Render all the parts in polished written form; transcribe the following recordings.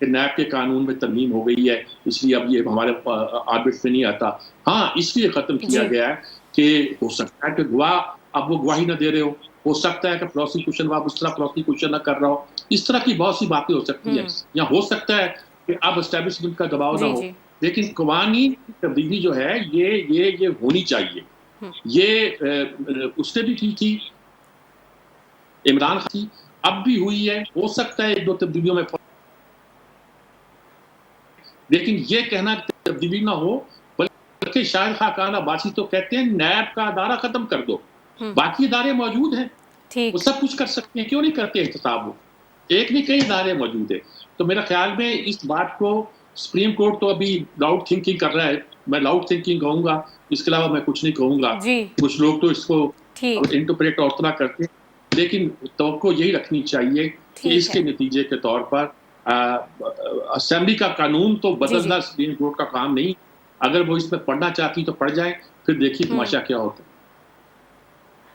کہ نیب کے قانون میں ترمیم ہو گئی ہے اس لیے اب یہ ہمارے آربٹ میں نہیں آتا. ہاں اس لیے ختم کیا گیا ہے کہ ہو سکتا ہے کہ گواہ اب وہ گواہی نہ دے رہے ہو سکتا ہے کہ پروسیکیوشن اب اس طرح پروسیکیوشن نہ کر رہا ہو, اس طرح کی بہت سی باتیں ہو سکتی ہیں, یا ہو سکتا ہے کہ اب اسٹیبلشمنٹ کا دباؤ نہ ہو. لیکن قوانین کی تبدیلی جو ہے یہ ہونی چاہیے. یہ اس نے بھی کی تھی, عمران خان تھی, اب بھی ہوئی ہے, ہو سکتا ہے ایک دو تبدیلیوں میں, لیکن یہ کہنا تبدیلی نہ ہو بلکہ شاید خاقان عباسی تو کہتے ہیں نیب کا ادارہ ختم کر دو, باقی ادارے موجود ہیں, وہ سب کچھ کر سکتے ہیں, کیوں نہیں کرتے احتساب, وہ ایک نہیں کئی ادارے موجود ہیں. تو میرا خیال میں اس بات کو سپریم کورٹ تو ابھی لاؤڈ تھنکنگ کر رہا ہے, میں لاؤڈ تھنکنگ کہوں گا, اس کے علاوہ میں کچھ نہیں کہوں گا. کچھ لوگ تو اس کو انٹرپریٹ اور طرح کرتے ہیں, لیکن توقع یہی رکھنی چاہیے کہ اس کے نتیجے کے طور پر اسمبلی کا قانون تو بدلنا سپریم کورٹ کا کام نہیں, اگر وہ اس میں پڑھنا چاہتی تو پڑھ جائیں, پھر دیکھیے تماشا کیا ہوتا ہے.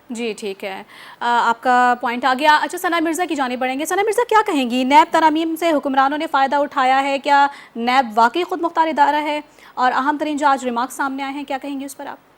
جی ٹھیک ہے, آپ کا پوائنٹ آ گیا. اچھا ثنا مرزا کی جانب بڑھیں گے. ثنا مرزا کیا کہیں گی, نیب ترامیم سے حکمرانوں نے فائدہ اٹھایا ہے, کیا نیب واقعی خود مختار ادارہ ہے, اور اہم ترین جو آج ریمارکس سامنے آئے ہیں کیا کہیں گے اس پر آپ؟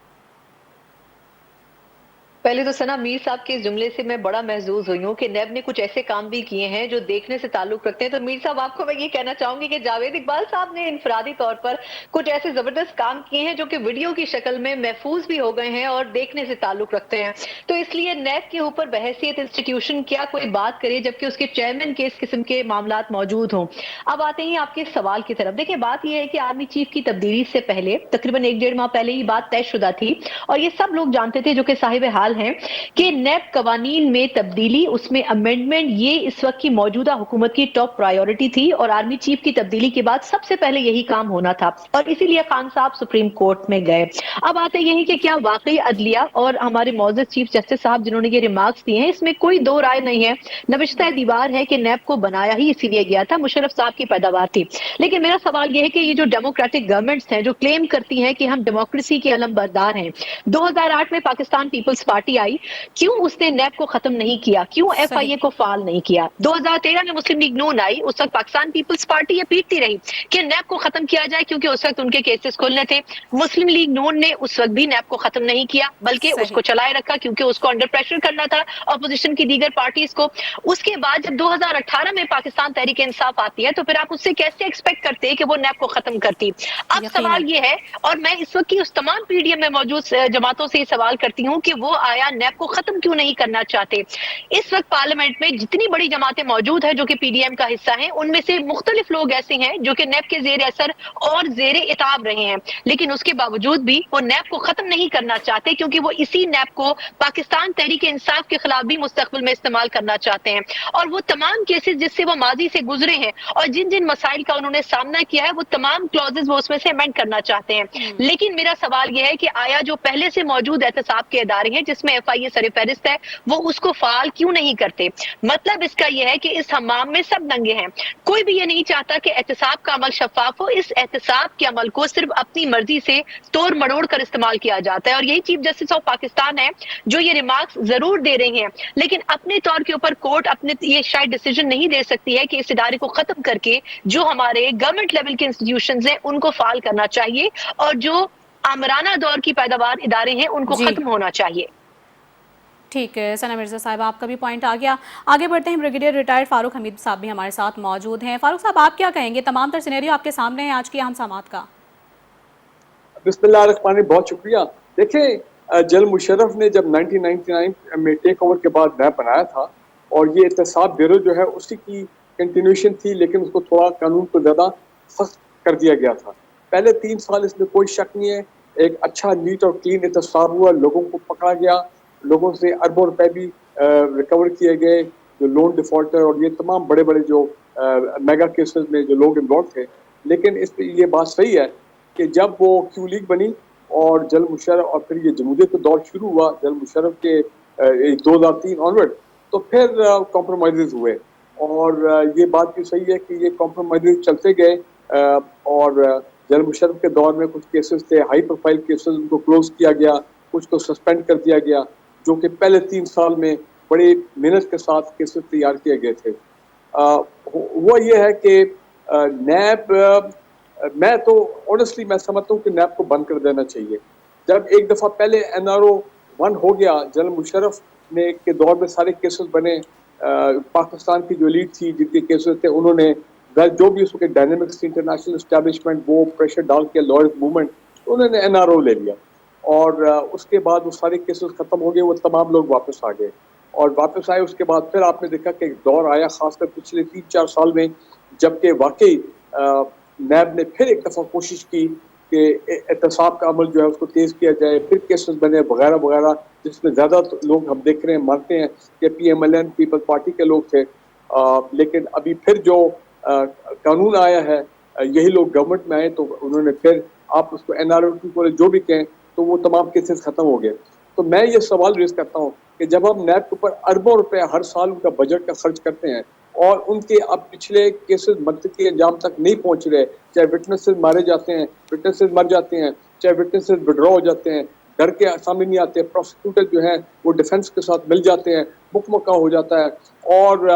پہلے تو ثنا میر صاحب کے اس جملے سے میں بڑا محظوظ ہوئی ہوں کہ نیب نے کچھ ایسے کام بھی کیے ہیں جو دیکھنے سے تعلق رکھتے ہیں. تو میر صاحب آپ کو میں یہ کہنا چاہوں گی کہ جاوید اقبال صاحب نے انفرادی طور پر کچھ ایسے زبردست کام کیے ہیں جو کہ ویڈیو کی شکل میں محفوظ بھی ہو گئے ہیں اور دیکھنے سے تعلق رکھتے ہیں. تو اس لیے نیب کے اوپر بحیثیت انسٹیٹیوشن کیا کوئی بات کرے جبکہ اس کے چیئرمین کے اس قسم کے معاملات موجود ہوں. اب آتے ہیں آپ کے سوال کی طرف. دیکھیں بات یہ ہے کہ آرمی چیف کی تبدیلی سے پہلے تقریباً 1-1.5 ماہ پہلے یہ بات طے شدہ تھی, اور یہ سب لوگ جانتے تھے جو کہ صاحب حال ہیں کہ نیب قوانین میں تبدیلی, اس میں امینڈمنٹ, یہ اس وقت کی موجودہ حکومت کی ٹاپ پرائیورٹی تھی, اور آرمی چیف کی تبدیلی کے بعد سب سے پہلے یہی کام ہونا تھا, اور اسی لیے خان صاحب سپریم کورٹ میں گئے. اب آتے یہی کہ کیا واقعی عدلیہ اور ہمارے معزز چیف جسٹس صاحب جنہوں نے یہ ریمارکس دیے ہیں, اس میں کوئی دو رائے نہیں ہے, نوشتہ دیوار ہے کہ نیب کو بنایا ہی اسی لیے گیا تھا, مشرف صاحب کی پیداوار تھی. لیکن میرا سوال یہ ہے کہ یہ جو ڈیموکریٹک گورنمنٹس ہیں جو کلیم کرتی ہیں کہ ہم ڈیموکریسی کے علم بردار ہیں, 2008 میں پاکستان پیپلز پارٹی آئی, کیوں اس نے نیب کو ختم نہیں کیا, کیوں ایف آئی اے کو فعال نہیں کیا؟ 2013 میں مسلم لیگ نون آئی, اس وقت پاکستان پیپلز پارٹی یہ پیٹتی رہی کہ نیب کو ختم کیا جائے کیونکہ اس وقت ان کے کیسز کھلنے تھے. مسلم لیگ نون نے اس وقت بھی نیب کو ختم نہیں کیا بلکہ اس کو چلائے رکھا کیونکہ اس کو انڈر پریشر کرنا تھا اپوزیشن کی دیگر پارٹیز کو. اس کے بعد جب 2018 میں پاکستان تحریک انصاف آتی ہے تو پھر آپ اس سے کیسے ایکسپیکٹ کرتے ہیں کہ وہ نیب کو ختم کرتی؟ اب سوال یہ ہے, اور میں اس وقت کی اس تمام پی ڈی ایم میں موجود جماعتوں سے یہ سوال کرتی ہوں کہ وہ آیا نیب کو ختم کیوں نہیں کرنا چاہتے؟ اس وقت پارلیمنٹ میں جتنی بڑی جماعتیں موجود ہیں جو کہ پی ڈی ایم کا حصہ ہیں, ان میں سے مختلف لوگ ایسے ہیں جو کہ نیب کے زیر اثر اور زیر اتاب رہے ہیں, لیکن اس کے باوجود بھی وہ نیب کو ختم نہیں کرنا چاہتے کیونکہ وہ اسی نیب کو پاکستان تحریک انصاف کے خلاف بھی مستقبل میں استعمال کرنا چاہتے ہیں. اور وہ تمام کیسز جس سے وہ ماضی سے گزرے ہیں اور جن جن مسائل کا انہوں نے سامنا کیا ہے, وہ تمام کلوزز وہ اس میں سے امینڈ کرنا چاہتے ہیں. لیکن میرا سوال یہ ہے کہ آیا جو پہلے سے موجود احتساب کے ادارے ہیں جس میں ایف آئی اے سر فہرست ہے, وہ اس کو فعال کیوں نہیں کرتے؟ مطلب اس کا یہ ہے کہ اس حمام میں سب ننگے ہیں, کوئی بھی یہ نہیں چاہتا کہ احتساب کا عمل شفاف ہو. اس احتساب کے عمل کو صرف اپنی مرضی سے توڑ مڑوڑ کر استعمال کیا جاتا ہے, اور یہی چیف جسٹس آف پاکستان ہے جو یہ ریمارکس ضرور دے رہے ہیں, لیکن اپنے طور کے اوپر کورٹ اپنے یہ شاید ڈیسیجن نہیں دے سکتی ہے کہ اس ادارے کو ختم کر کے جو ہمارے گورنمنٹ لیول کے انسٹیٹیوشنز ہیں ان کو فعال کرنا چاہیے, اور جو آمرانہ دور کی پیداوار ادارے ہیں ان کو ختم ہونا چاہیے. ٹھیک ہے ثنا مرزا صاحب, آپ کا بھی پوائنٹ آ گیا. آگے بڑھتے ہیں, بریگیڈیئر ریٹائرڈ فاروق حمید صاحب بھی ہمارے ساتھ موجود ہیں. فاروق صاحب آپ کیا کہیں گے, تمام تر سینیریو آپ کے سامنے ہیں آج کی اہم سماعت کا. بسم اللہ الرحمن الرحیم, بہت شکریہ. دیکھیں جنرل مشرف نے جب 1999 میں ٹیک اوور کے بعد نیب بنایا تھا, اور یہ احتساب بیورو جو ہے اسی کی کنٹینیوشن تھی, لیکن اس کو تھوڑا قانون کو زیادہ سخت کر دیا گیا تھا. پہلے 3 سال اس میں کوئی شک نہیں ہے, ایک اچھا نیٹ اور کلین احتساب ہوا, لوگوں کو پکڑا گیا, لوگوں سے اربوں روپے بھی ریکور کیے گئے, جو لون ڈیفالٹر اور یہ تمام بڑے بڑے جو میگا کیسز میں جو لوگ انوالو تھے. لیکن اس پہ یہ بات صحیح ہے کہ جب وہ کیو لیگ بنی اور جنرل مشرف, اور پھر یہ جمہوریت کا دور شروع ہوا جنرل مشرف کے 2003 آنورڈ, تو پھر کمپرومائزز ہوئے. اور یہ بات بھی صحیح ہے کہ یہ کمپرومائزز چلتے گئے, اور جنرل مشرف کے دور میں کچھ کیسز تھے ہائی پروفائل کیسز, ان کو کلوز کیا گیا, کچھ کو سسپینڈ کر دیا گیا, جو کہ پہلے 3 سال میں بڑے محنت کے ساتھ کیسز تیار کیے گئے تھے. وہ یہ ہے کہ نیب میں تو آنیسٹلی میں سمجھتا ہوں کہ نیب کو بند کر دینا چاہیے. جب ایک دفعہ پہلے NRO 1 ہو گیا, جنرل مشرف نے کے دور میں سارے کیسز بنے, پاکستان کی جو لیڈ تھی جن کے کیسز تھے انہوں نے جو بھی اس کے ڈائنامکس تھی انٹرنیشنل اسٹیبلشمنٹ وہ پریشر ڈال کے لائر موومنٹ انہوں نے NRO لے لیا, اور اس کے بعد وہ سارے کیسز ختم ہو گئے, وہ تمام لوگ واپس آ گئے, اور واپس آئے. اس کے بعد پھر آپ نے دیکھا کہ ایک دور آیا خاص کر پچھلے 3-4 سال میں جبکہ واقعی نیب نے پھر ایک دفعہ کوشش کی کہ احتساب کا عمل جو ہے اس کو تیز کیا جائے, پھر کیسز بنے وغیرہ وغیرہ, جس میں زیادہ لوگ ہم دیکھ رہے ہیں مانتے ہیں کہ PMLN پیپلز پارٹی کے لوگ تھے. لیکن ابھی پھر جو قانون آیا ہے یہی لوگ گورنمنٹ میں آئے تو انہوں نے پھر آپ اس کو NRO جو بھی کہیں تو وہ تمام کیسز ختم ہو گئے. تو میں یہ سوال ریز کرتا ہوں کہ جب ہم نیب کے اوپر اربوں روپے ہر سال ان کا بجٹ کا خرچ کرتے ہیں اور ان کے اب پچھلے کیسز منطقی انجام تک نہیں پہنچ رہے, چاہے وٹنسز مارے جاتے ہیں, وٹنسز مر جاتے ہیں, چاہے وٹنسز وڈرا ہو جاتے ہیں, ڈر کے سامنے نہیں آتے, پروسیکیوٹر جو ہیں وہ ڈیفنس کے ساتھ مل جاتے ہیں, مکمکہ ہو جاتا ہے, اور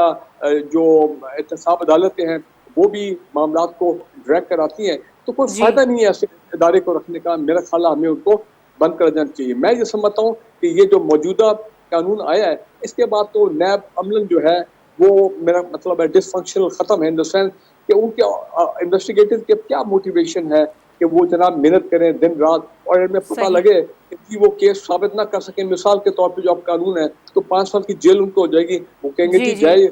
جو احتساب عدالتیں ہیں وہ بھی معاملات کو ڈریگ کراتی ہیں, تو کوئی فائدہ نہیں ہے ایسے ادارے کو رکھنے کا. میرا خیال ہے ہمیں ان کو بند کر دینا چاہیے. میں یہ سمجھتا ہوں کہ یہ جو موجودہ قانون آیا ہے اس کے بعد تو نیب عملاً جو ہے وہ میرا مطلب ہے ڈس فنکشنل ختم ہے, ان دا سینس کہ ان کے انویسٹیگیٹر کے کیا موٹیویشن ہے کہ وہ جناب محنت کریں دن رات اور ان میں پتہ لگے کہ وہ کیس ثابت نہ کر سکیں. مثال کے طور پہ جو اب قانون ہے تو 5 سال کی جیل ان کو ہو جائے گی, وہ کہیں گے جی جائے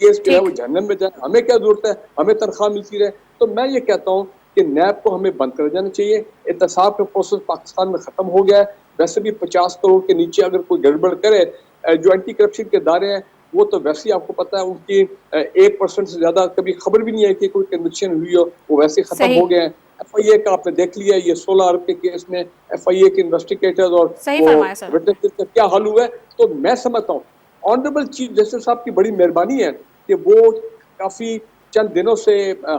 کیس جو ہے وہ جہنم میں جائے, ہمیں کیا ضرورت ہے, ہمیں تنخواہ ملتی رہے. تو میں یہ کہتا ہوں کہ نیب کو ہمیں بند کر دینا چاہیے. احتساب کا پروسیس پاکستان میں ختم ہو گیا ہے. ویسے بھی 50 کروڑ کے نیچے اگر کوئی گڑبڑ کرے, جو اینٹی کرپشن کے ادارے ہیں وہ تو ویسے ہی آپ کو پتہ ہے ان کی 1% سے زیادہ کبھی خبر بھی نہیں ہے کہ کوئی کنوکشن ہوئی ہو, وہ ویسے ہی ختم ہو گئے ہیں. FIA کا آپ نے دیکھ لیا, یہ 16 ارب کے کیس میں FIA کے انویسٹیگیٹرز اور وٹنسز کا کیا حال ہوا ہے. تو میں سمجھتا ہوں آنریبل چیف جسٹس صاحب کی بڑی مہربانی ہے کہ وہ کافی چند دنوں سے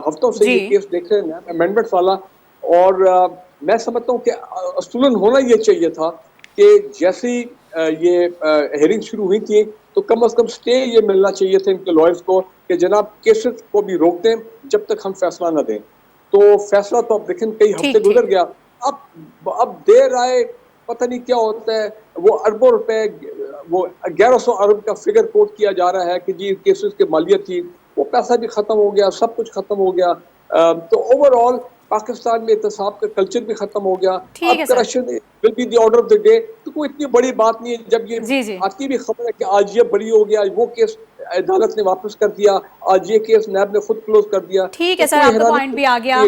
ہفتوں سے یہ کیس دیکھ رہے ہیں امینڈمنٹ والا, اور میں سمجھتا ہوں کہ اصولاً ہونا یہ چاہیے تھا کہ جیسی یہ ہیئرنگ شروع ہوئی تھی تو کم از کم سٹے یہ ملنا چاہیے تھا ان کے لائرز کو کہ جناب کیسز کو بھی روک دیں جب تک ہم فیصلہ نہ دیں. تو فیصلہ تو اب دیکھیں کئی ہفتے گزر گیا, اب دیر آئے پتہ نہیں کیا ہوتا ہے. وہ اربوں روپے, وہ 1100 ارب کا فگر کوٹ کیا جا رہا ہے کہ جی کیسز کی مالیت تھی, وہ پیسہ بھی ختم ہو گیا, سب کچھ ختم ہو گیا. تو اوور آل پاکستان میں احتساب کا کلچر بھی ختم ہو گیا. اب corruption will be the order of the day, تو کوئی اتنی بڑی بات نہیں ہے. جب یہ آتی بھی خبر ہے کہ آج یہ بری ہو گیا, وہ کیس عدالت نے واپس کر دیا, آج یہ کیس نیب نے خود کلوز کر دیا. ٹھیک ہے سر, آپ کا پوائنٹ بھی آ گیا.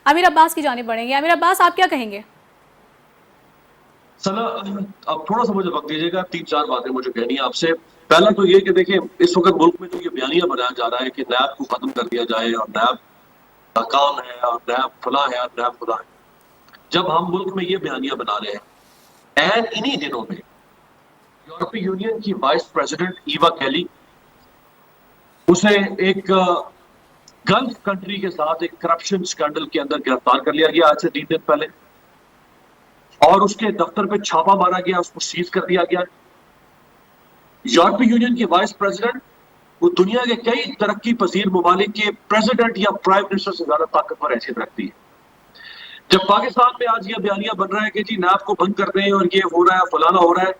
امیر عباس کی جانب بڑھیں گے. امیر عباس آپ کیا کہیں گے؟ سنا اب تھوڑا سا مجھے وقت دیجیے گا, 3-4 باتیں مجھے کہنی ہیں آپ سے. پہلا تو یہ کہ دیکھیں اس وقت ملک میں جو یہ بیانیہ بنایا جا رہا ہے کہ نیب کو ختم کر دیا جائے اور نیب ناکام ہے اور نیب فلاں ہے اور نیب خدا ہے. جب ہم ملک میں یہ بیانیہ بنا رہے ہیں اینڈ انہی دنوں میں یورپی یونین کی وائس پریزیڈنٹ ایوا کیلی, اسے ایک گلف کنٹری کے ساتھ ایک کرپشن سکینڈل کے اندر گرفتار کر لیا گیا آج سے 3 دن پہلے, اور اس کے دفتر پہ چھاپا مارا گیا, اس کو سیز کر دیا گیا. یورپی یونین کی وائس پریزیڈنٹ وہ دنیا کے کئی ترقی پذیر ممالک کے پریزیڈنٹ یا پرائم منسٹر سے زیادہ طاقتور حیثیت رکھتی ہے. جب پاکستان میں آج یہ بیانیہ بن رہا ہے کہ جی نیب کو بند کر دیں اور یہ ہو رہا ہے فلانا ہو رہا ہے,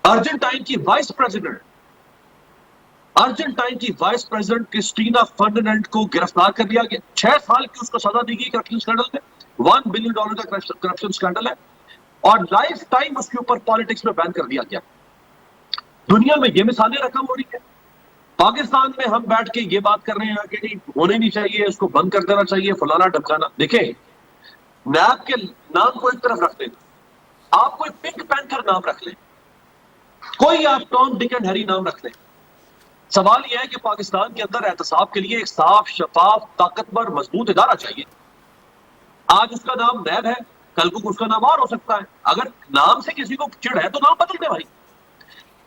ارجنٹائن کی وائس پریزیڈنٹ کرسٹینا فرڈینینڈ کو گرفتار کر لیا گیا. 6 سال کی اس کو سزا دی گئی کرپشن اسکینڈل میں. $1 بلین کا کرپشن اسکینڈل ہے, اور لائف ٹائم اس کے اوپر پالیٹکس میں بین کر دیا گیا. دنیا میں یہ مثالیں رقم ہو رہی ہیں. پاکستان میں ہم بیٹھ کے یہ بات کر رہے ہیں کہ نہیں ہونے نہیں چاہیے, اس کو بند کر دینا چاہیے, فلانا ڈھمکانا. دیکھیں نیب کے نام کو ایک طرف رکھ دیں, آپ کوئی پنک پینتھر نام رکھ لیں, کوئی آپ ٹام ڈک اینڈ ہیری نام رکھ لیں. سوال یہ ہے کہ پاکستان کے اندر احتساب کے لیے ایک صاف, شفاف, طاقتور, مضبوط ادارہ چاہیے. آج اس کا نام نیب ہے, کل کو اس کا نام اور ہو سکتا ہے. اگر نام سے کسی کو چڑ ہے تو نام بدل دے بھائی.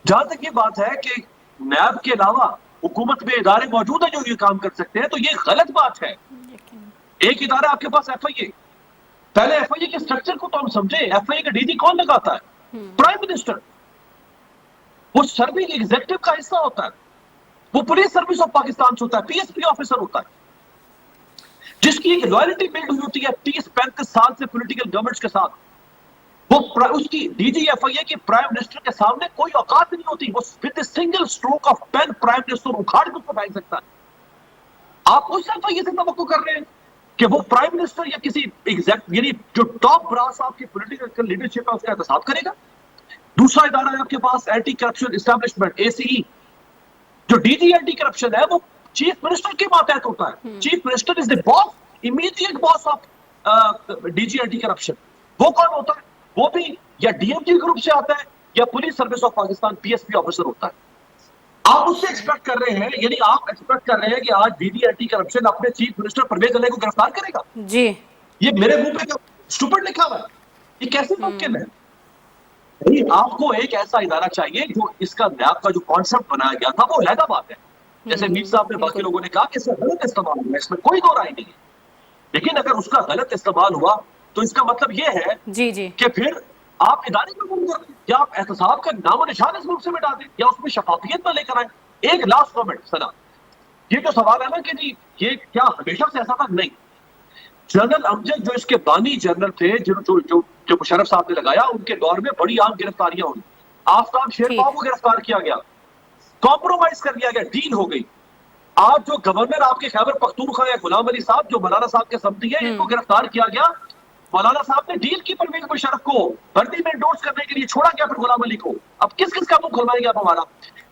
جہاں تک یہ بات ہے کہ نیب کے علاوہ حکومت میں ادارے موجود ہیں جو یہ کام کر سکتے ہیں, تو یہ غلط بات ہے. ایک ادارہ آپ کے پاس FIA, پہلے FIA کے سٹرکچر کو تو ہم سمجھیں. FIA کا DG کون لگاتا ہے؟ Prime minister. وہ سروے ایگزیکٹو کا حصہ ہوتا ہے. وہ پولیس سروس آف پاکستان سے ہوتا ہے, PSP آفیسر ہوتا ہے, جس کی ایک لائلٹی بلڈ ہوئی ہوتی ہے 30-35 سال سے پولیٹیکل گورنمنٹس کے ساتھ. وہ اس کی DGFIA کی پرائم منسٹر کے سامنے کوئی اوقات نہیں ہوتی, وہ with a single stroke of pen prime minister اکھاڑ کے اس کو پھینک سکتا ہے. آپ اس سے یہ توقع کر رہے ہیں کہ وہ پرائم منسٹر یا کسی ایگزیکٹ یعنی جو ٹاپ براس آپ کی پولیٹیکل لیڈرشپ ہے اس کا احتساب کرے گا. دوسرا ادارہ ہے آپ کے پاس اینٹی کرپشن اسٹیبلشمنٹ ACE, جو DG اینٹی کرپشن ہے وہ چیف منسٹر کے ماتحت ہوتا ہے. Chief minister is the boss, immediate boss of DG anti corruption. وہ کون ہوتا ہے؟ وہ بھی یا DMG گروپ سے آتا ہے یا police service of Pakistan PSP officer ہوتا ہے. آپ اس سے ایکسپیکٹ کر رہے ہیں, یعنی آپ ایکسپیکٹ کر رہے ہیں کہ آج DG اینٹی کرپشن اپنے چیف منسٹر پرویز علیہ کو گرفتار کرے گا؟ جی یہ میرے منہ پہ اسٹوپڈ لکھا ہوا ہے, یہ کیسے ممکن ہے؟ آپ کو ایک ایسا ادارہ چاہیے جو اس کا نیب کا جو کانسیپٹ بنایا گیا تھا وہ علیحدہ بات ہے, جیسے میر صاحب نے باقی لوگوں نے کہا کہ اس کا غلط استعمال ہوا, اس میں کوئی دو رائے نہیں ہے, لیکن اگر اس کا غلط استعمال ہوا تو اس کا مطلب یہ ہے جی جی کہ پھر آپ ادارے کو گم کر دیں یا آپ احتساب کا نام و نشان اس ملک سے مٹا دیں یا اس میں شفافیت نہ لے کر آئیں. ایک لاسٹ کمنٹ سنا, یہ جو سوال ہے نا کہ جی یہ کیا ہمیشہ سے ایسا تھا, نہیں. جنرل امجد جو اس کے بانی جنرل تھے جو مشرف صاحب نے لگایا, ان کے دور میں بڑی عام گرفتاریاں ہوئی. آفتاب شیرپا کو گرفتار کیا گیا, کمپرومائز کر لیا گیا, ڈیل ہو گئی. آج جو گورنر آپ کے خیبر پختونخوا ہے غلام علی صاحب جو مولانا صاحب کے سمتی ہے, ان کو گرفتار کیا گیا. مولانا صاحب نے ڈیل کی پرویز مشرف کو بھرتی میں انڈورس کرنے کے لیے چھوڑا گیا پھر غلام علی کو. اب کس کس کا منہ کھلوائیں گے آپ ہمارا؟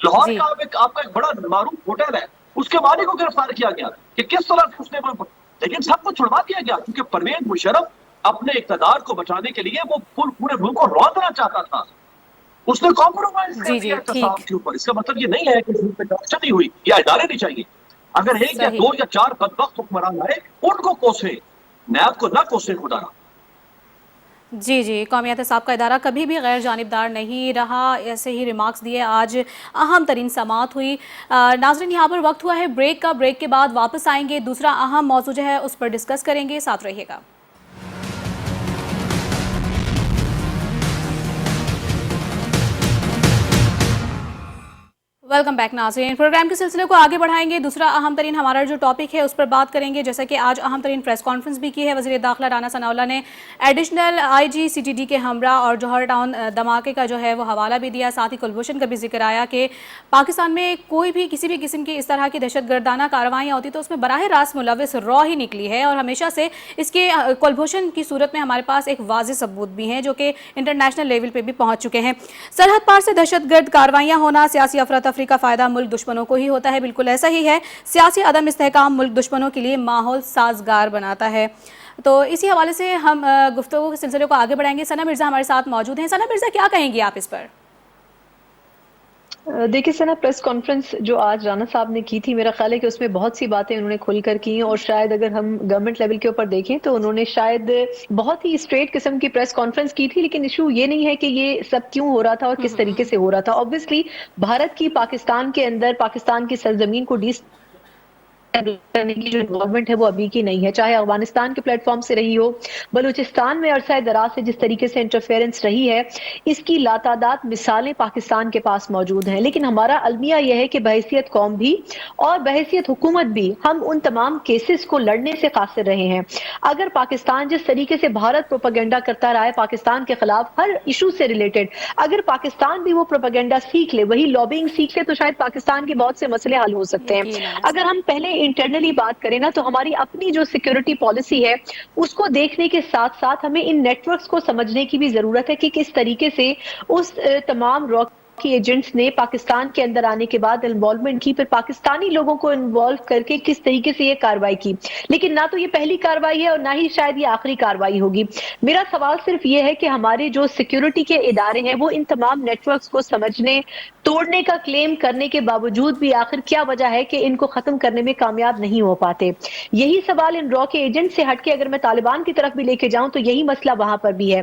لاہور کا آپ کا ایک بڑا معروف ہوٹل ہے, اس کے مالک کو گرفتار کیا گیا کہ کس طرح سے اس نے, لیکن سب کو چھڑوا دیا گیا کیونکہ پرویز مشرف اپنے اقتدار کو بچانے کے لیے وہ پورے ملک کو روندنا چاہتا تھا. اس نے کمپرومائز کر دیا احتساب کے اوپر. اس کا مطلب یہ نہیں ہے کہ اس پہ کرپشن نہیں ہوئی, یہ ادارے نہیں چاہیے. اگر ایک یا دو یا چار بدبخت حکمران آئے ان کو کوسے, نیب کو نہ کوسے خدا را. جی جی, قومی احتساب کا ادارہ کبھی بھی غیر جانبدار نہیں رہا, ایسے ہی ریمارکس دیے. آج اہم ترین سماعت ہوئی. ناظرین یہاں پر وقت ہوا ہے بریک کا, بریک کے بعد واپس آئیں گے, دوسرا اہم موضوع جو ہے اس پر ڈسکس کریں گے, ساتھ رہیے گا. ویلکم بیک ناظرین, پروگرام کے سلسلے کو آگے بڑھائیں گے. دوسرا اہم ترین ہمارا جو ٹاپک ہے اس پر بات کریں گے. جیسا کہ آج اہم ترین پریس کانفرنس بھی کی ہے وزیر داخلہ رانا ثناء اللہ نے, ایڈیشنل IG CTD کے ہمراہ اور جوہر ٹاؤن دھماکے کا جو ہے وہ حوالہ بھی دیا. ساتھ ہی کلبھوشن کا بھی ذکر آیا کہ پاکستان میں کوئی بھی کسی بھی قسم کی اس طرح کی دہشت گردانہ کارروائیاں ہوتی تو اس میں براہ راست ملوث را ہی نکلی ہے, اور ہمیشہ سے اس کے کلبھوشن کی صورت میں ہمارے پاس ایک واضح ثبوت بھی ہیں جو کہ انٹرنیشنل لیول پہ بھی پہنچ چکے ہیں. سرحد پار سے دہشت گرد کارروائیاں ہونا, سیاسی افراتفری کا فائدہ ملک دشمنوں کو ہی ہوتا ہے. بالکل ایسا ہی ہے, سیاسی عدم استحکام ملک دشمنوں کے لیے ماحول سازگار بناتا ہے. تو اسی حوالے سے ہم گفتگو کے سلسلے کو آگے بڑھائیں گے. ثنا مرزا ہمارے ساتھ موجود ہیں. ثنا مرزا, کیا کہیں گی آپ اس پر؟ دیکھیے سنا, پریس کانفرنس جو آج رانا صاحب نے کی تھی, میرا خیال ہے کہ اس میں بہت سی باتیں انہوں نے کھل کر کی ہیں, اور شاید اگر ہم گورنمنٹ لیول کے اوپر دیکھیں تو انہوں نے شاید بہت ہی اسٹریٹ قسم کی پریس کانفرنس کی تھی, لیکن ایشو یہ نہیں ہے کہ یہ سب کیوں ہو رہا تھا اور کس طریقے سے ہو رہا تھا. آبویسلی بھارت کی پاکستان کے اندر پاکستان کی سرزمین کو کرنے کی جو انوالومنٹ ہے وہ ابھی کی نہیں ہے, چاہے افغانستان کے پلیٹ فارم سے رہی ہو, بلوچستان میں عرصہ دراز سے جس طریقے سے انٹرفیئرنس رہی ہے, اس کی لاتعداد مثالیں پاکستان کے پاس موجود ہیں. لیکن ہمارا المیہ یہ ہے کہ بحیثیت قوم بھی اور بحیثیت حکومت بھی ہم ان تمام کیسز کو لڑنے سے قاصر رہے ہیں. اگر پاکستان جس طریقے سے بھارت پروپیگنڈا کرتا رہا ہے پاکستان کے خلاف ہر ایشو سے ریلیٹڈ, اگر پاکستان بھی وہ پروپیگنڈا سیکھ لے, وہی لابنگ سیکھ لے, تو شاید پاکستان کے بہت سے مسئلے حل ہو سکتے ہیں. اگر ہم پہلے انٹرنلی بات کریں نا, تو ہماری اپنی جو سیکیورٹی پالیسی ہے اس کو دیکھنے کے ساتھ ساتھ ہمیں ان نیٹ ورکس کو سمجھنے کی بھی ضرورت ہے کہ کس طریقے سے اس تمام کی ایجنٹس نے پاکستان کے اندر آنے کے بعد انوالومنٹ کی, پھر پاکستانی لوگوں کو انوالو کر کے کس طریقے سے یہ کاروائی کی. لیکن نہ تو یہ پہلی کاروائی ہے اور نہ ہی شاید یہ آخری کاروائی ہوگی. میرا سوال صرف یہ ہے کہ ہمارے جو سیکیورٹی کے ادارے ہیں وہ ان تمام نیٹ ورکس کو سمجھنے, توڑنے کا کلیم کرنے کے باوجود بھی آخر کیا وجہ ہے کہ ان کو ختم کرنے میں کامیاب نہیں ہو پاتے. یہی سوال ان را کے ایجنٹ سے ہٹ کے اگر میں طالبان کی طرف بھی لے کے جاؤں تو یہی مسئلہ وہاں پر بھی ہے.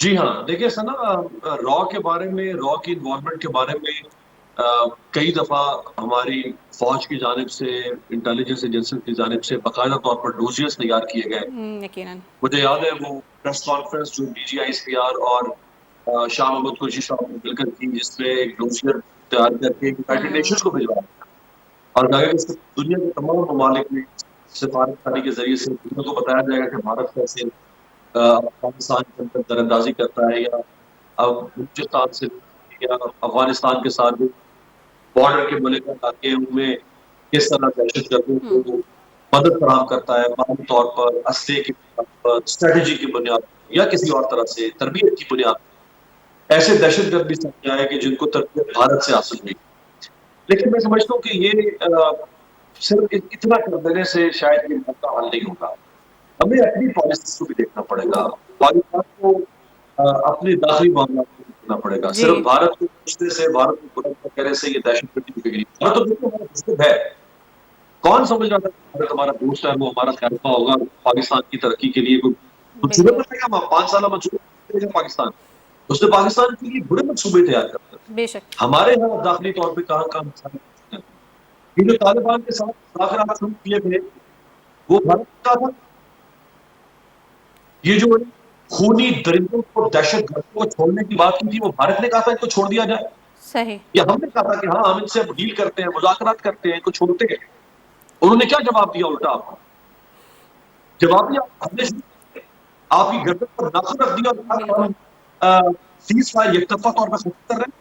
جی ہاں، دیکھیے سنا، را کے بارے میں، را کی انوالومنٹ کے بارے میں کئی دفعہ ہماری فوج کی جانب سے، انٹیلیجنس ایجنسی کی جانب سے باقاعدہ طور پر ڈوزیئرز تیار کیے گئے. یقیناً. مجھے یاد ہے وہ پریس کانفرنس جو D G I S P R اور شاہ محمود قریشی صاحب نے مل کر کی، جس میں ایک ڈوزیئر تیار کر کے یونائیٹڈ نیشنز کو بھجوایا اور کہا کہ اس سے دنیا کے تمام ممالک میں سفارتخانی کے ذریعے سے دنیا کو بتایا جائے گا کہ بھارت کیسے پاکستان کے اندر در اندازی کرتا ہے، یا اب بلوچستان سے یا افغانستان کے ساتھ بارڈر کے ملک علاقے ان میں کس طرح دہشت گردوں کو مدد فراہم کرتا ہے، مالی طور پر، اسلحے کی بنیاد پر، اسٹریٹجی کی بنیاد پر، یا کسی اور طرح سے تربیت کی بنیاد پر ایسے دہشت گرد بھی سامنے آئے کہ جن کو تربیت بھارت سے حاصل ہوئی. لیکن میں سمجھتا ہوں کہ یہ صرف اتنا کر دینے سے شاید یہ مسئلہ حل نہیں ہوگا. ہمیں اپنی پالیسیز کو بھی دیکھنا پڑے گا، پاکستان کو اپنے داخلی معاملات کو دیکھنا پڑے گا. جی. صرف بھارت کو پوچھنے سے، بھارت کو برا کہنے سے یہ دہشت گردی بگڑی. بھارت تو بالکل ہمارا دوست ہے. کون سمجھ رہا تھا کہ بھارت ہمارا دوست ہے، وہ ہمارا خیر خواہ ہوگا پاکستان کی ترقی کے لیے کوئی منصوبے بالکل. بنائے گا؟ 5 سالہ منصوبے بنائے گا پاکستان. اس نے پاکستان کے لیے بڑے منصوبے تیار کرتے ہیں. بے شک. ہمارے یہاں داخلی طور پہ کہاں کہاں مسائل ہیں. یہ جو طالبان کے ساتھ مذاکرات شروع کیے تھے وہ بھارت کا تھا. یہ جو خونی درندوں کو، دہشت گردوں کو چھوڑنے کی بات کی تھی، وہ بھارت نے کہا تھا ان کو چھوڑ دیا جائے، صحیح. یا ہم نے کہا تھا کہ ہاں ہم ان سے ڈیل کرتے ہیں، مذاکرات کرتے ہیں، ان کو چھوڑتے ہیں؟ انہوں نے کیا جواب دیا الٹا؟ آپ کو جواب دیا ہم نے آپ کی گردن پر ناخن رکھ دیا اور کہا کہ ہم سیز فائر یکطرفہ طور پر ختم کر رہے ہیں.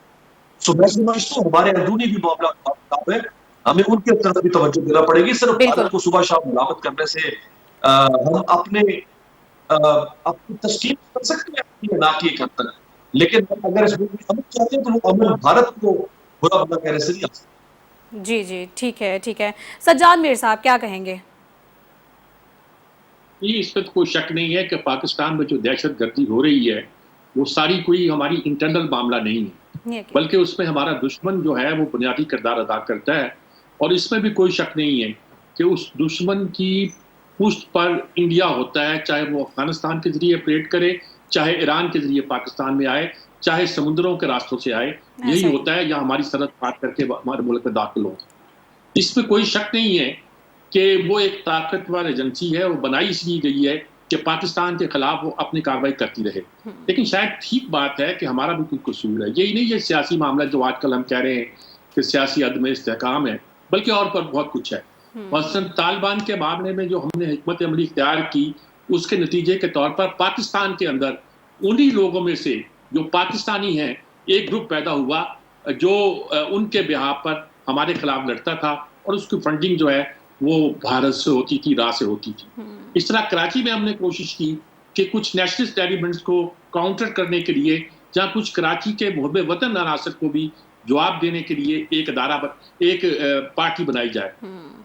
سو میں سمجھتا ہوں ہمارے اندرونی بھی معاملات خراب ہے، ہمیں ان کی طرف بھی توجہ دینا پڑے گی. صرف بالکل. بھارت کو صبح شام ملامت کرنے سے ہم اپنی تسکین کر سکتے ہیں اپنی ادا کی ایک حد تک، لیکن اگر اس میں عمل چاہتے ہیں تو وہ عمل بھارت کو برا بھلا کہنے سے نہیں آ سکتا. جی جی ٹھیک ہے ٹھیک ہے. سجاد میر صاحب کیا کہیں گے؟ اس پہ کوئی شک نہیں ہے کہ پاکستان میں جو دہشت گردی ہو رہی ہے وہ ساری کوئی ہماری انٹرنل معاملہ نہیں ہے، بلکہ اس میں ہمارا دشمن جو ہے وہ بنیادی کردار ادا کرتا ہے. اور اس میں بھی کوئی شک نہیں ہے کہ اس دشمن کی پشت پر انڈیا ہوتا ہے، چاہے وہ افغانستان کے ذریعے آپریٹ کرے، چاہے ایران کے ذریعے پاکستان میں آئے، چاہے سمندروں کے راستوں سے آئے. یہی ہوتا ہے، یا ہماری سرحد پار کر کے ہمارے ملک میں داخل ہو. اس میں کوئی شک نہیں ہے کہ وہ ایک طاقتور ایجنسی ہے، وہ بنائی اس لیے گئی ہے کہ پاکستان کے خلاف وہ اپنی کارروائی کرتی رہے. لیکن شاید ٹھیک بات ہے کہ ہمارا بھی کوئی قصور ہے. یہی نہیں یہ سیاسی معاملہ جو آج کل ہم کہہ رہے ہیں کہ سیاسی عدم استحکام ہے، بلکہ اور پر بہت کچھ ہے. مثلاً طالبان کے معاملے میں جو ہم نے حکمت عملی اختیار کی، اس کے نتیجے کے طور پر پاکستان کے اندر انہی لوگوں میں سے جو پاکستانی ہیں ایک گروپ پیدا ہوا جو ان کے بہاف پر ہمارے خلاف لڑتا تھا، اور اس کی فنڈنگ جو ہے وہ بھارت سے ہوتی تھی، راہ سے ہوتی تھی. اس طرح کراچی میں ہم نے کوشش کی کہ کچھ نیشنلسٹ ایلیمنٹس کو کاؤنٹر کرنے کے لیے، جہاں کچھ کراچی کے محب وطن عناصر کو بھی جواب دینے کے لیے ایک ادارہ، ایک پارٹی بنائی جائے.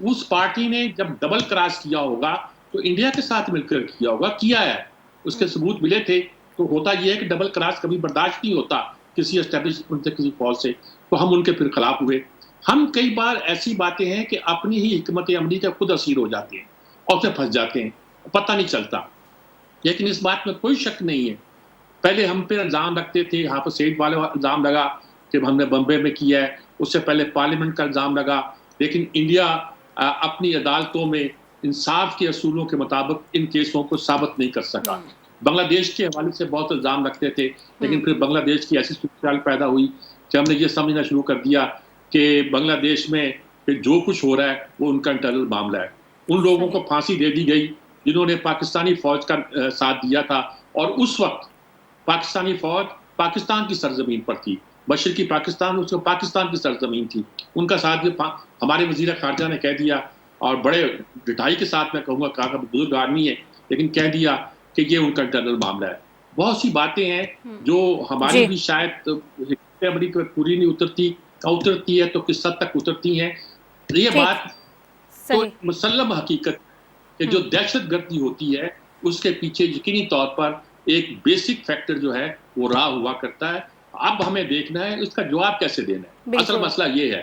اس پارٹی نے جب ڈبل کراس کیا ہوگا تو انڈیا کے ساتھ مل کر کیا ہوگا، کیا ہے، اس کے ثبوت ملے تھے. تو ہوتا یہ ہے کہ ڈبل کراس کبھی برداشت نہیں ہوتا کسی اسٹیبلشمنٹ سے، کسی فوج سے. تو ہم ان کے پھر خلاف ہوئے. ہم کئی بار ایسی باتیں ہیں کہ اپنی ہی حکمت عملی کا خود اسیر ہو جاتے ہیں اور پھر پھنس جاتے ہیں، پتہ نہیں چلتا. لیکن اس بات میں کوئی شک نہیں ہے، پہلے ہم پہ الزام رکھتے تھے، یہاں پر سیٹ والے الزام لگا کہ ہم نے بمبے میں کیا ہے، اس سے پہلے پارلیمنٹ کا الزام لگا. لیکن انڈیا اپنی عدالتوں میں انصاف کے اصولوں کے مطابق ان کیسوں کو ثابت نہیں کر سکا. بنگلہ دیش کے حوالے سے بہت الزام رکھتے تھے، لیکن پھر بنگلہ دیش کی ایسی صورتحال پیدا ہوئی کہ ہم نے یہ سمجھنا شروع کر دیا کہ بنگلہ دیش میں جو کچھ ہو رہا ہے وہ ان کا انٹرنل معاملہ ہے. ان لوگوں کو پھانسی دے دی گئی جنہوں نے پاکستانی فوج کا ساتھ دیا تھا، اور اس وقت پاکستانی فوج پاکستان کی سرزمین پر تھی، مشرقی پاکستان اس کو پاکستان کی سرزمین تھی. ان کا ساتھ ہمارے وزیر خارجہ نے کہہ دیا، اور بڑے ڈٹائی کے ساتھ میں کہوں گا، کہا کہ بزرگ آدمی ہے، لیکن کہہ دیا کہ یہ ان کا انٹرنل معاملہ ہے. بہت سی باتیں ہیں جو ہماری بھی شاید عملی پوری نہیں اترتی ہے تو کس حد تک اترتی ہیں. یہ بات تو مسلم حقیقت کہ جو دہشت گردی ہوتی ہے اس کے پیچھے یقینی طور پر ایک بیسک فیکٹر جو ہے وہ راہ ہوا کرتا ہے. اب ہمیں دیکھنا ہے اس کا جواب کیسے دینا ہے. اصل مسئلہ یہ ہے.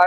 I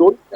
2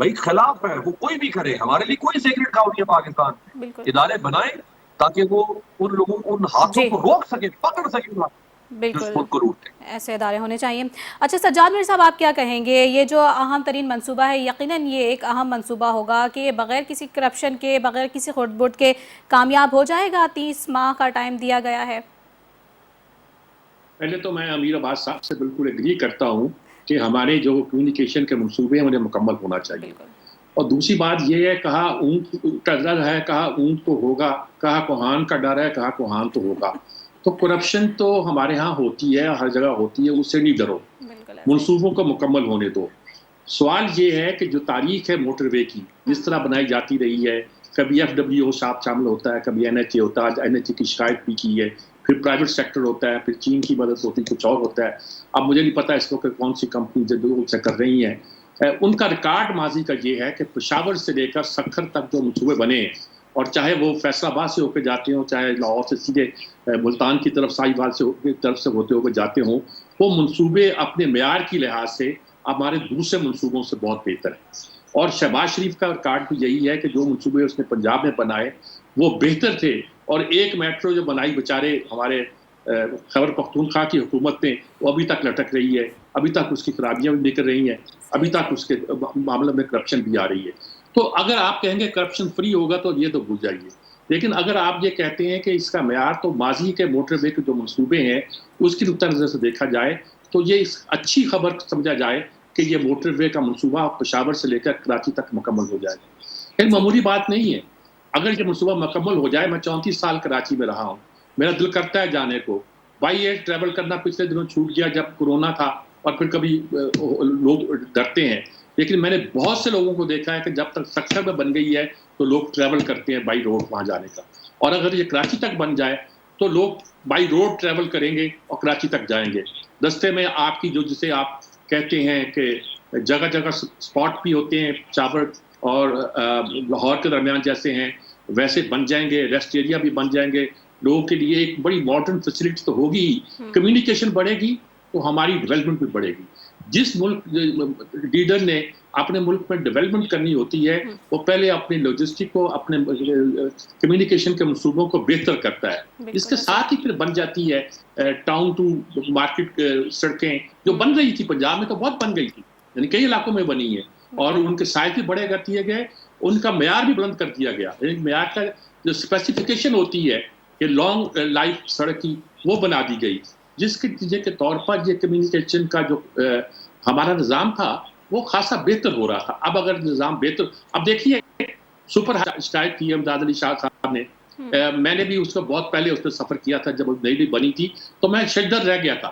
بھائی خلاف ہے، وہ کوئی بھی کرے، ہمارے لیے کوئی سیکرٹ کاؤ نہیں ہے پاکستان میں. بالکل ادارے بنائیں تاکہ وہ ان لوگوں ان ہاتھوں جی کو روک سکے، پکڑ سکے جو بالکل ملک کو لوٹتے ہیں. ایسے ادارے ہونے چاہیے. اچھا سجاد میر صاحب، آپ کیا کہیں گے؟ یہ جو اہم ترین منصوبہ ہے، یقیناً یہ ایک اہم منصوبہ ہوگا کہ بغیر کسی کرپشن کے، بغیر کسی کھوٹ بوٹ کے کامیاب ہو جائے گا؟ 30 ماہ کا ٹائم دیا گیا ہے. پہلے تو میں امیر عباس صاحب سے بالکل ایگری کرتا ہوں کہ ہمارے جو کمیونیکیشن کے منصوبے ہیں انہیں مکمل ہونا چاہیے. بالکل اور دوسری بات یہ ہے، کہا اونٹ کا ڈر ہے، کہا اونٹ تو ہوگا، کہا کوہان کا ڈر ہے، کہا کوہان تو ہوگا. تو کرپشن تو ہمارے ہاں ہوتی ہے، ہر جگہ ہوتی ہے، اس سے نہیں ڈرو، بالکل ایسے منصوبوں کو مکمل ہونے دو. سوال یہ ہے کہ جو تاریخ ہے موٹر وے کی جس طرح بنائی جاتی رہی ہے، کبھی FWO صاحب شامل ہوتا ہے، کبھی NHA ہوتا ہے. NHA کی شکایت بھی کی ہے، پھر پرائیویٹ سیکٹر ہوتا ہے، پھر چین کی مدد ہوتی ہے، کچھ اور ہوتا ہے. اب مجھے نہیں پتا اس وقت کون سی کمپنی جو سے کر رہی ہیں. ان کا ریکارڈ ماضی کا یہ ہے کہ پشاور سے لے کر سکھر تک جو منصوبے بنے، اور چاہے وہ فیصل آباد سے ہو کے جاتے ہوں، چاہے لاہور سے سیدھے ملتان کی طرف ساہیوال سے طرف سے ہوتے ہوئے جاتے ہوں، وہ منصوبے اپنے معیار کی لحاظ سے ہمارے دوسرے منصوبوں سے بہت بہتر ہیں. اور شہباز شریف کا ریکارڈ بھی یہی ہے کہ جو منصوبے اس نے پنجاب میں بنائے وہ بہتر تھے. اور ایک میٹرو جو بنائی بیچارے ہمارے خیبر پختونخوا کی حکومت نے، وہ ابھی تک لٹک رہی ہے، ابھی تک اس کی خرابیاں بھی نکل رہی ہیں، ابھی تک اس کے معاملے میں کرپشن بھی آ رہی ہے. تو اگر آپ کہیں گے کرپشن فری ہوگا تو یہ تو بھول جائیے. لیکن اگر آپ یہ کہتے ہیں کہ اس کا معیار تو ماضی کے موٹر وے کے جو منصوبے ہیں اس کی نقطہ نظر سے دیکھا جائے تو یہ اچھی خبر سمجھا جائے کہ یہ موٹر وے کا منصوبہ پشاور سے لے کر کراچی تک مکمل ہو جائے. یہ معمولی بات نہیں ہے. اگر یہ منصوبہ مکمل ہو جائے، میں 34 سال کراچی میں رہا ہوں، میرا دل کرتا ہے جانے کو. بائی ایئر ٹریول کرنا پچھلے دنوں چھوٹ گیا جب کورونا تھا، اور پھر کبھی لوگ ڈرتے ہیں. لیکن میں نے بہت سے لوگوں کو دیکھا ہے کہ جب تک سکھر میں بن گئی ہے تو لوگ ٹریول کرتے ہیں بائی روڈ وہاں جانے کا. اور اگر یہ کراچی تک بن جائے تو لوگ بائی روڈ ٹریول کریں گے اور کراچی تک جائیں گے. رستے میں آپ کی جو جسے آپ کہتے ہیں کہ جگہ جگہ سپاٹ بھی ہوتے ہیں پشاور اور لاہور کے درمیان جیسے ہیں، ویسے بن جائیں گے. ریسٹ ایریا بھی بن جائیں گے. لوگوں کے لیے ایک بڑی ماڈرن فیسلٹی تو ہوگی ہی. کمیونیکیشن بڑھے گی تو ہماری ڈیولپمنٹ بھی بڑھے گی. جس ملک لیڈر نے اپنے ملک میں ڈیولپمنٹ کرنی ہوتی ہے وہ پہلے اپنے لاجسٹک کو، اپنے کمیونیکیشن کے منصوبوں کو بہتر کرتا ہے. اس کے ساتھ ہی پھر بن جاتی ہے ٹاؤن ٹو مارکیٹ سڑکیں جو بن رہی تھی پنجاب میں، تو بہت بن گئی تھی، یعنی کئی علاقوں میں بنی ہے، اور ان کے سائز بھی بڑے کر دیے گئے، ان کا معیار بھی بلند کر دیا گیا. معیار کا جو اسپیسیفکیشن ہوتی ہے کہ لانگ لائف سڑک کی، وہ بنا دی گئی، جس کے نتیجے کے طور پر یہ کمیونیکیشن کا جو ہمارا نظام تھا وہ خاصا بہتر ہو رہا تھا. اب اگر نظام بہتر، اب دیکھیے سپر اسٹائل کی امداد علی شاہ صاحب نے، میں نے بھی اس کو بہت پہلے اس پہ سفر کیا تھا جب نئی نئی بنی تھی، تو میں شدت رہ گیا تھا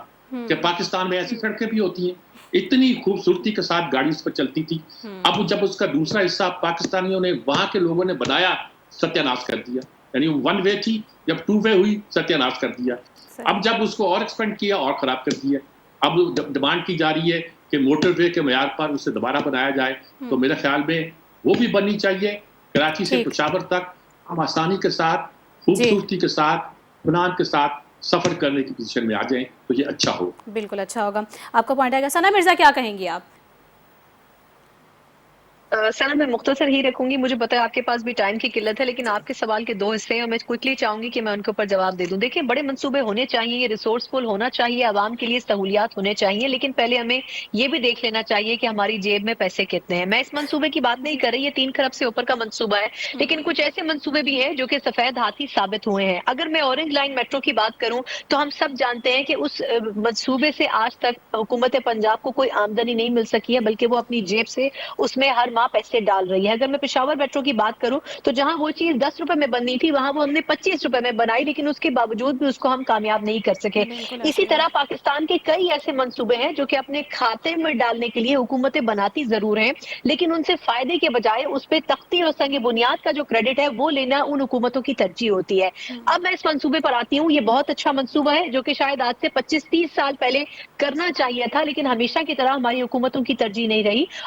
کہ پاکستان میں ایسی سڑکیں بھی ہوتی ہیں. اتنی خوبصورتی کے ساتھ گاڑی اس پر چلتی تھی. اب جب اس کا دوسرا حصہ پاکستانیوں نے، وہاں کے لوگوں نے بنایا، ستیہ ناش کر دیا. یعنی ون وے تھی، جب 2 وے ہوئی ستیہ ناش کر دیا. اب جب اس کو اور ایکسپینڈ کیا اور خراب کر دیا. اب ڈیمانڈ کی جا رہی ہے کہ موٹر وے کے معیار پر اسے دوبارہ بنایا جائے. تو میرے خیال میں وہ بھی بننی چاہیے. کراچی سے پشاور تک ہم آسانی کے ساتھ، خوبصورتی کے ساتھ، اطمینان کے ساتھ سفر کرنے کی پوزیشن میں آ جائیں تو یہ اچھا ہوگا. بالکل اچھا ہوگا. آپ کا پوائنٹ آئے گا. ثنا مرزا کیا کہیں گی آپ؟ سنا میں مختصر ہی رکھوں گی. مجھے پتا ہے آپ کے پاس بھی ٹائم کی قلت ہے، لیکن آپ کے سوال کے 2 حصے ہیں اور میں کوئکلی چاہوں گی کہ میں ان کے اوپر جواب دے دوں. دیکھیں، بڑے منصوبے ہونے چاہیے، یہ ریسورسفل ہونا چاہیے، عوام کے لیے سہولیات ہونے چاہیے، لیکن پہلے ہمیں یہ بھی دیکھ لینا چاہیے کہ ہماری جیب میں پیسے کتنے ہیں. میں اس منصوبے کی بات نہیں کر رہی، یہ 3 کھرب سے اوپر کا منصوبہ ہے، لیکن کچھ ایسے منصوبے بھی ہیں جو کہ سفید ہاتھی ثابت ہوئے ہیں. اگر میں اورنج لائن میٹرو کی بات کروں تو ہم سب جانتے ہیں کہ اس منصوبے سے آج تک حکومت پنجاب کو کوئی آمدنی نہیں مل سکی ہے، بلکہ وہ اپنی جیب سے اس میں ہر ماہ پیسے ڈال رہی ہے. اگر میں پشاور میٹرو کی بات کروں تو جہاں وہ چیز 10 روپے میں بننی تھی وہاں وہ ہم نے 25 روپے میں بنائی، لیکن اس کے باوجود بھی اس کو ہم کامیاب نہیں کر سکے. اسی طرح پاکستان کے کئی ایسے منصوبے ہیں جو کہ اپنے کھاتے میں ڈالنے کے لیے حکومتیں بناتی ضرور ہیں، لیکن ان سے فائدے کے بجائے اس پہ تختی اور سنگ بنیاد کا جو کریڈٹ ہے وہ لینا ان حکومتوں کی ترجیح ہوتی ہے. اب میں اس منصوبے پر آتی ہوں. یہ بہت اچھا منصوبہ ہے جو کہ شاید آج سے 25-30 سال پہلے کرنا چاہیے تھا، لیکن ہمیشہ کی طرح ہماری حکومتوں کی ترجیح نہیں رہی